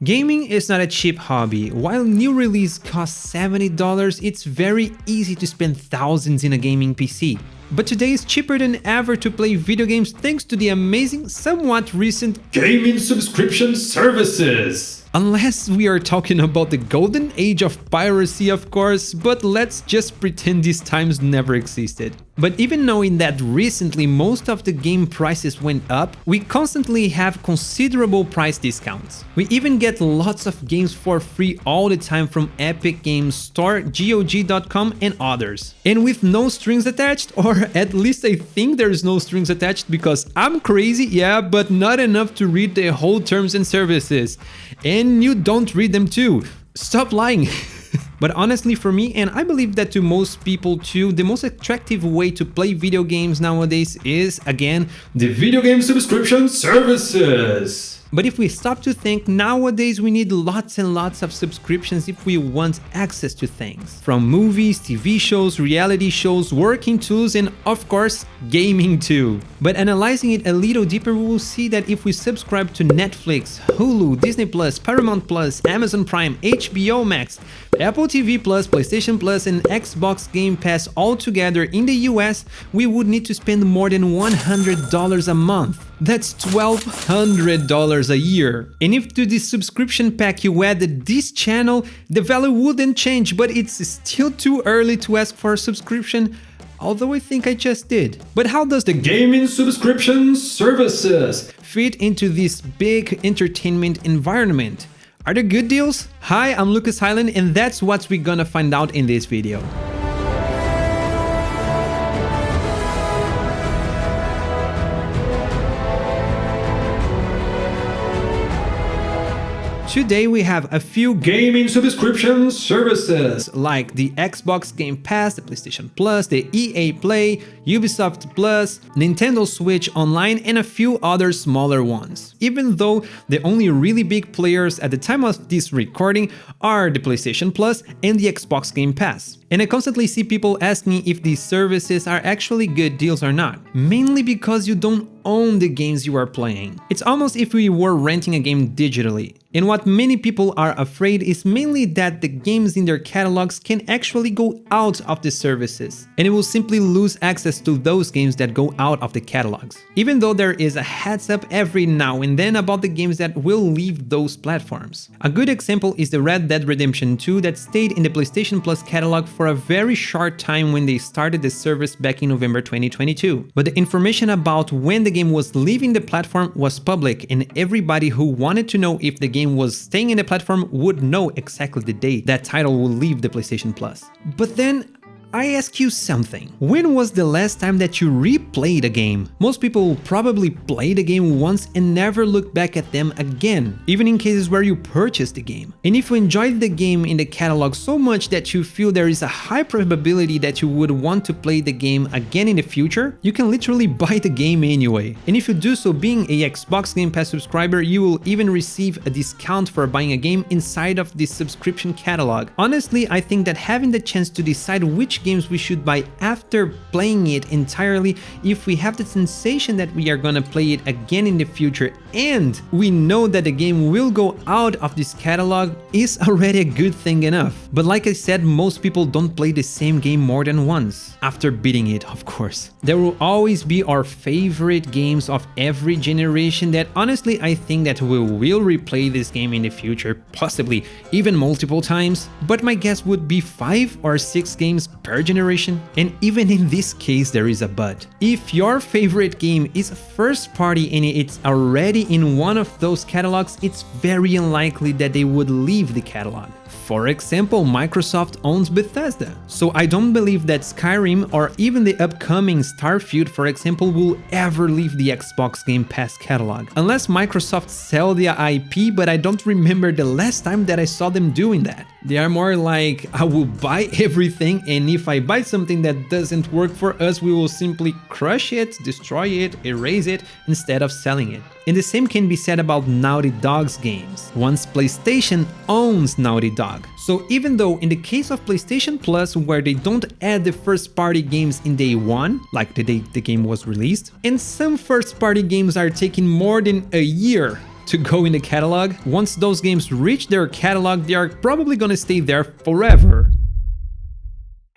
Gaming is not a cheap hobby. While new release costs $70, it's very easy to spend thousands in a gaming PC. But today it's cheaper than ever to play video games thanks to the amazing, somewhat recent gaming subscription services. Unless we are talking about the golden age of piracy, of course, but let's just pretend these times never existed. But even knowing that recently most of the game prices went up, we constantly have considerable price discounts. We even get lots of games for free all the time from Epic Games Store, GOG.com and others. And with no strings attached, or at least I think there's no strings attached because I'm crazy, yeah, but not enough to read the whole terms and services. And you don't read them too. Stop lying. But honestly, for me, and I believe that to most people too, the most attractive way to play video games nowadays is, again, the video game subscription services. But if we stop to think, nowadays we need lots and lots of subscriptions if we want access to things. From movies, TV shows, reality shows, working tools, and of course, gaming too. But analyzing it a little deeper, we will see that if we subscribe to Netflix, Hulu, Disney+, Paramount+, Amazon Prime, HBO Max, Apple TV+, PlayStation Plus, and Xbox Game Pass all together in the US, we would need to spend more than $100 a month. That's $1,200 a year. And if to this subscription pack you added this channel, the value wouldn't change, but it's still too early to ask for a subscription, although I think I just did. But how does the gaming subscription services fit into this big entertainment environment? Are there good deals? Hi, I'm Lucas Highland, and that's what we're gonna find out in this video. Today we have a few gaming subscription services like the Xbox Game Pass, the PlayStation Plus, the EA Play, Ubisoft Plus, Nintendo Switch Online, and a few other smaller ones. Even though the only really big players at the time of this recording are the PlayStation Plus and the Xbox Game Pass. And I constantly see people ask me if these services are actually good deals or not, mainly because you don't own the games you are playing. It's almost if we were renting a game digitally. And what many people are afraid is mainly that the games in their catalogs can actually go out of the services, and it will simply lose access to those games that go out of the catalogs. Even though there is a heads up every now and then about the games that will leave those platforms. A good example is the Red Dead Redemption 2 that stayed in the PlayStation Plus catalog for a very short time when they started the service back in November 2022. But the information about when the game was leaving the platform was public, and everybody who wanted to know if the game was staying in the platform would know exactly the date that title will leave the PlayStation Plus. But then I ask you something. When was the last time that you replayed a game? Most people probably play the game once and never look back at them again, even in cases where you purchased the game. And if you enjoyed the game in the catalog so much that you feel there is a high probability that you would want to play the game again in the future, you can literally buy the game anyway. And if you do so being a Xbox Game Pass subscriber, you will even receive a discount for buying a game inside of this subscription catalog. Honestly, I think that having the chance to decide which games we should buy after playing it entirely, if we have the sensation that we are gonna play it again in the future and we know that the game will go out of this catalog, is already a good thing enough. But like I said, most people don't play the same game more than once, after beating it, of course. There will always be our favorite games of every generation that honestly I think that we will replay this game in the future, possibly even multiple times, but my guess would be 5 or 6 games per generation. And even in this case there is a but. If your favorite game is first party and it's already in one of those catalogs, it's very unlikely that they would leave the catalog. For example, Microsoft owns Bethesda, so I don't believe that Skyrim or even the upcoming Starfield, for example, will ever leave the Xbox Game Pass catalog. Unless Microsoft sell their IP, but I don't remember the last time that I saw them doing that. They are more like, I will buy everything, and if I buy something that doesn't work for us, we will simply crush it, destroy it, erase it, instead of selling it. And the same can be said about Naughty Dog's games, once PlayStation owns Naughty Dog. So even though in the case of PlayStation Plus, where they don't add the first-party games in day one, like the day the game was released, and some first-party games are taking more than a year to go in the catalog. Once those games reach their catalog, they are probably gonna stay there forever.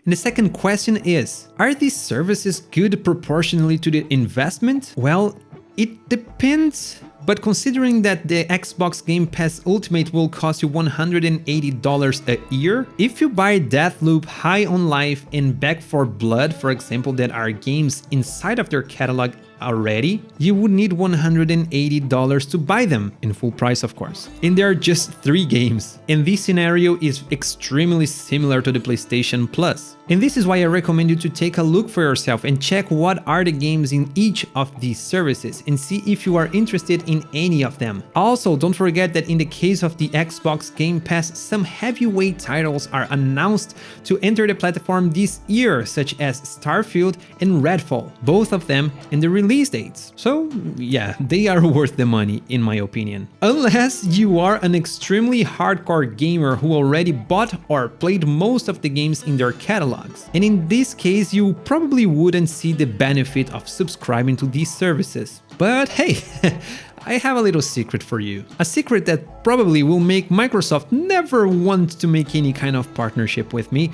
And the second question is, are these services good proportionally to the investment? Well, it depends. But considering that the Xbox Game Pass Ultimate will cost you $180 a year, if you buy Deathloop, High on Life, and Back 4 Blood, for example, that are games inside of their catalog already, you would need $180 to buy them, in full price of course. And there are just 3 games. And this scenario is extremely similar to the PlayStation Plus. And this is why I recommend you to take a look for yourself and check what are the games in each of these services and see if you are interested in any of them. Also, don't forget that in the case of the Xbox Game Pass, some heavyweight titles are announced to enter the platform this year, such as Starfield and Redfall, both of them in the release dates. So yeah, they are worth the money in my opinion. Unless you are an extremely hardcore gamer who already bought or played most of the games in their catalogs. And in this case, you probably wouldn't see the benefit of subscribing to these services. But hey, I have a little secret for you. A secret that probably will make Microsoft never want to make any kind of partnership with me,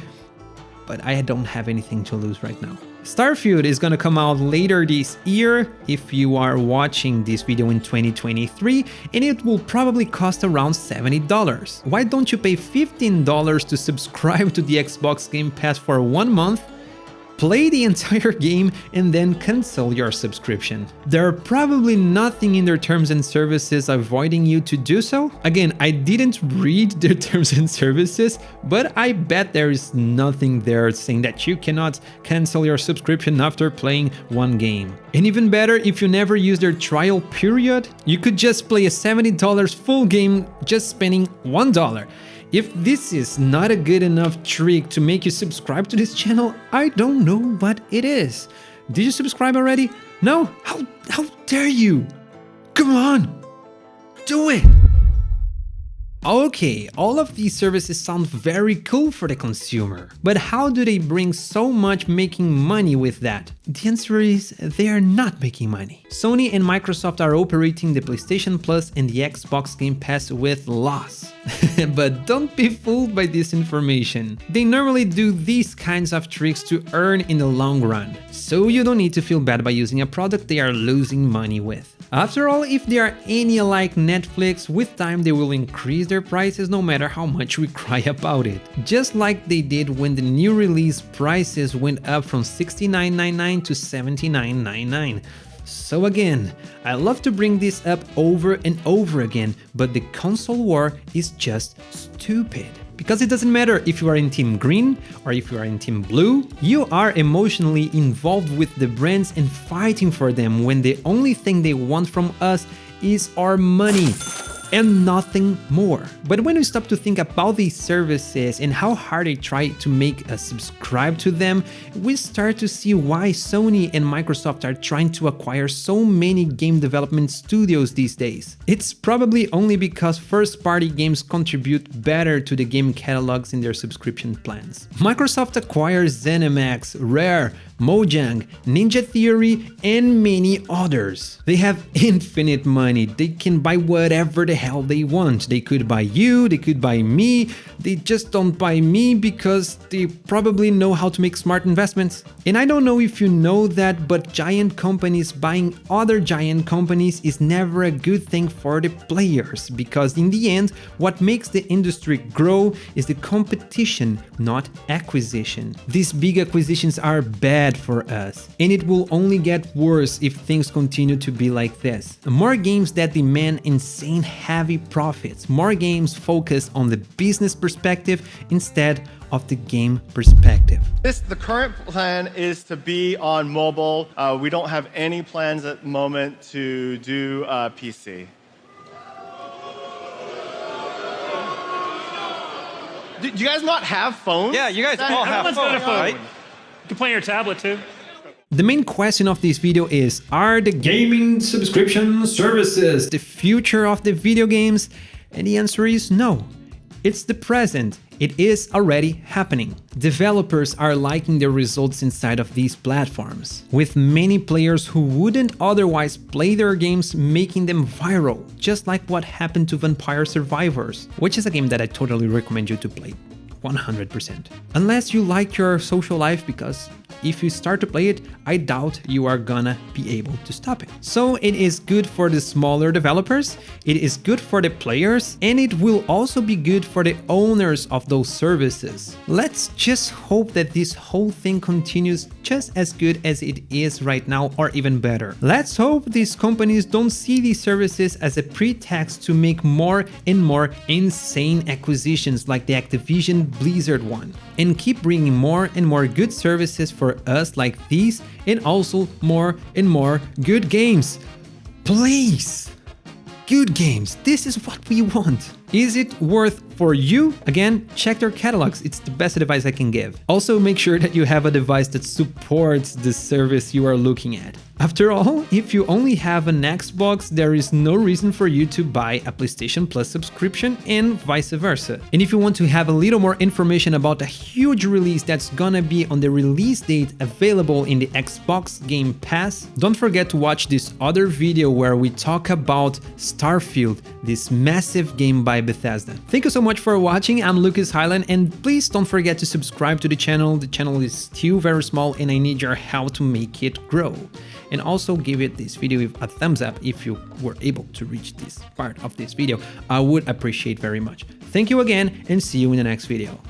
but I don't have anything to lose right now. Starfield is gonna come out later this year if you are watching this video in 2023, and it will probably cost around $70. Why don't you pay $15 to subscribe to the Xbox Game Pass for 1 month, play the entire game, and then cancel your subscription? There are probably nothing in their terms and services avoiding you to do so. Again, I didn't read their terms and services, but I bet there is nothing there saying that you cannot cancel your subscription after playing 1 game. And even better, if you never use their trial period, you could just play a $70 full game just spending $1. If this is not a good enough trick to make you subscribe to this channel, I don't know what it is. Did you subscribe already? No? How dare you? Come on, do it! Okay, all of these services sound very cool for the consumer, but how do they bring so much making money with that? The answer is they are not making money. Sony and Microsoft are operating the PlayStation Plus and the Xbox Game Pass with loss. But don't be fooled by this information. They normally do these kinds of tricks to earn in the long run, so you don't need to feel bad by using a product they are losing money with. After all, if they are any like Netflix, with time they will increase their prices no matter how much we cry about it. Just like they did when the new release prices went up from $69.99 to $79.99. So again, I love to bring this up over and over again, but the console war is just stupid. Because it doesn't matter if you are in Team Green or if you are in Team Blue, you are emotionally involved with the brands and fighting for them when the only thing they want from us is our money and nothing more. But when we stop to think about these services and how hard they try to make us subscribe to them, we start to see why Sony and Microsoft are trying to acquire so many game development studios these days. It's probably only because first-party games contribute better to the game catalogs in their subscription plans. Microsoft acquires ZeniMax, Rare, Mojang, Ninja Theory, and many others. They have infinite money. They can buy whatever the hell they want. They could buy you, they could buy me. They just don't buy me because they probably know how to make smart investments. And I don't know if you know that, but giant companies buying other giant companies is never a good thing for the players, because in the end, what makes the industry grow is the competition, not acquisition. These big acquisitions are bad for us, and it will only get worse if things continue to be like this. More games that demand insane heavy profits, more games focus on the business perspective instead of the game perspective. The current plan is to be on mobile. We don't have any plans at the moment to do PC. Do you guys not have phones? Yeah, you guys all have phones, right? You can play on your tablet too. The main question of this video is, are the Gaming subscription services the future of the video games? And the answer is no. It's the present, It is already happening. Developers are liking the results inside of these platforms, with many players who wouldn't otherwise play their games making them viral, just like what happened to Vampire Survivors, which is a game that I totally recommend you to play. 100%. Unless you like your social life, because if you start to play it, I doubt you are gonna be able to stop it. So it is good for the smaller developers, it is good for the players, and it will also be good for the owners of those services. Let's just hope that this whole thing continues just as good as it is right now, or even better. Let's hope these companies don't see these services as a pretext to make more and more insane acquisitions like the Activision Blizzard one, and keep bringing more and more good services for us like these, and also more and more good games. Please! Good games, this is what we want. Is it worth for you? Again, check their catalogs, it's the best advice I can give. Also, make sure that you have a device that supports the service you are looking at. After all, if you only have an Xbox, there is no reason for you to buy a PlayStation Plus subscription, and vice versa. And if you want to have a little more information about a huge release that's gonna be on the release date available in the Xbox Game Pass, don't forget to watch this other video where we talk about Starfield, this massive game by Bethesda. Thank you so much for watching. I'm Lucas Highland, and please don't forget to subscribe to the channel. The channel is still very small and I need your help to make it grow. And also give it this video a thumbs up if you were able to reach this part of this video. I would appreciate very much. Thank you again, and see you in the next video.